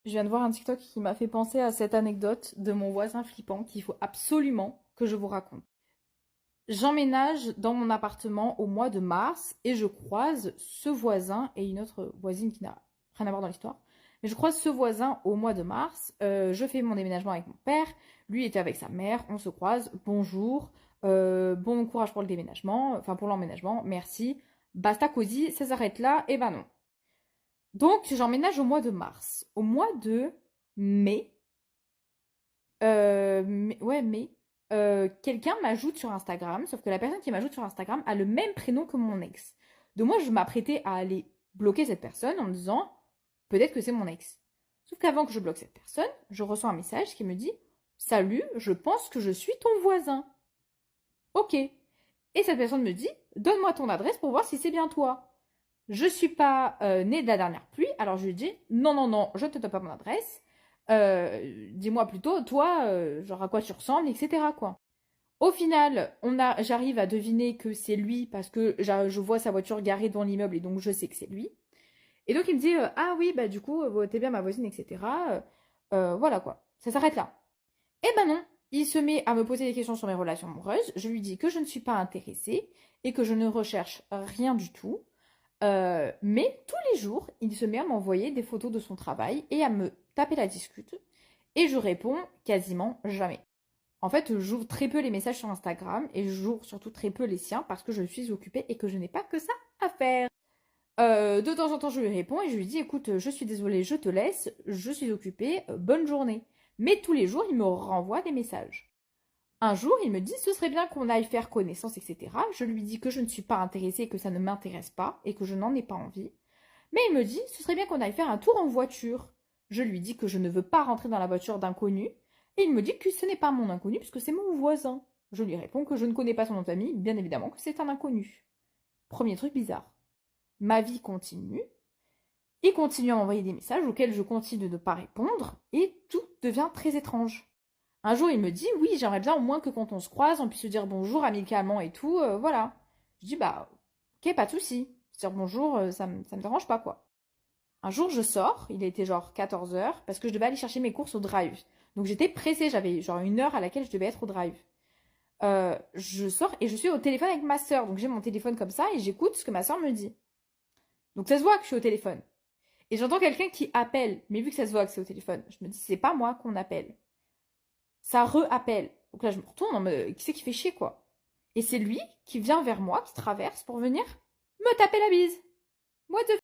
Je viens de voir un TikTok qui m'a fait penser à cette anecdote de mon voisin flippant qu'il faut absolument que je vous raconte. J'emménage dans mon appartement au mois de mars et je croise ce voisin et une autre voisine qui n'a rien à voir dans l'histoire. Mais je croise ce voisin au mois de mars. Je fais mon déménagement avec mon père. Lui était avec sa mère. On se croise. Bonjour. Bon courage pour le déménagement. Enfin, pour l'emménagement. Merci. Basta cosy. Ça s'arrête là. Et ben non. Donc, j'emménage au mois de mars. Au mois de mai, mai, quelqu'un m'ajoute sur Instagram, sauf que la personne qui m'ajoute sur Instagram a le même prénom que mon ex. Donc moi, je m'apprêtais à aller bloquer cette personne en me disant, peut-être que c'est mon ex. Sauf qu'avant que je bloque cette personne, je reçois un message qui me dit, salut, je pense que je suis ton voisin. Ok. Et cette personne me dit, donne-moi ton adresse pour voir si c'est bien toi. Je suis pas née de la dernière pluie, alors je lui dis non, non, non, je ne te donne pas mon adresse. Dis-moi plutôt, toi, genre à quoi tu ressembles, etc. quoi. Au final, j'arrive à deviner que c'est lui parce que je vois sa voiture garée devant l'immeuble et donc je sais que c'est lui. Et donc il me dit ah oui, bah du coup, t'es bien ma voisine, etc. Voilà quoi. Ça s'arrête là. Eh ben non, il se met à me poser des questions sur mes relations amoureuses. Je lui dis que je ne suis pas intéressée et que je ne recherche rien du tout. Mais tous les jours, il se met à m'envoyer des photos de son travail et à me taper la discute. Et je réponds quasiment jamais. En fait, j'ouvre très peu les messages sur Instagram et j'ouvre surtout très peu les siens parce que je suis occupée et que je n'ai pas que ça à faire. De temps en temps, je lui réponds et je lui dis écoute, je suis désolée, je te laisse, je suis occupée, bonne journée. Mais tous les jours, il me renvoie des messages. Un jour, il me dit ce serait bien qu'on aille faire connaissance, etc. Je lui dis que je ne suis pas intéressée, que ça ne m'intéresse pas et que je n'en ai pas envie. Mais il me dit ce serait bien qu'on aille faire un tour en voiture. Je lui dis que je ne veux pas rentrer dans la voiture d'inconnu. Et il me dit que ce n'est pas mon inconnu puisque c'est mon voisin. Je lui réponds que je ne connais pas son nom de famille, bien évidemment que c'est un inconnu. Premier truc bizarre. Ma vie continue. Il continue à m'envoyer des messages auxquels je continue de ne pas répondre et tout devient très étrange. Un jour, il me dit, oui, j'aimerais bien au moins que quand on se croise, on puisse se dire bonjour amicalement et tout, voilà. Je dis, bah, ok, pas de souci. Se dire bonjour, ça me dérange pas, quoi. Un jour, je sors, il était genre 14 heures, parce que je devais aller chercher mes courses au drive. Donc j'étais pressée, j'avais genre une heure à laquelle je devais être au drive. Je sors et je suis au téléphone avec ma soeur. Donc j'ai mon téléphone comme ça et j'écoute ce que ma soeur me dit. Donc ça se voit que je suis au téléphone. Et j'entends quelqu'un qui appelle, mais vu que ça se voit que c'est au téléphone, je me dis, c'est pas moi qu'on appelle. Ça re-appelle. Donc là, je me retourne en mode, qui c'est qui fait chier, quoi? Et c'est lui qui vient vers moi, qui traverse pour venir me taper la bise. What the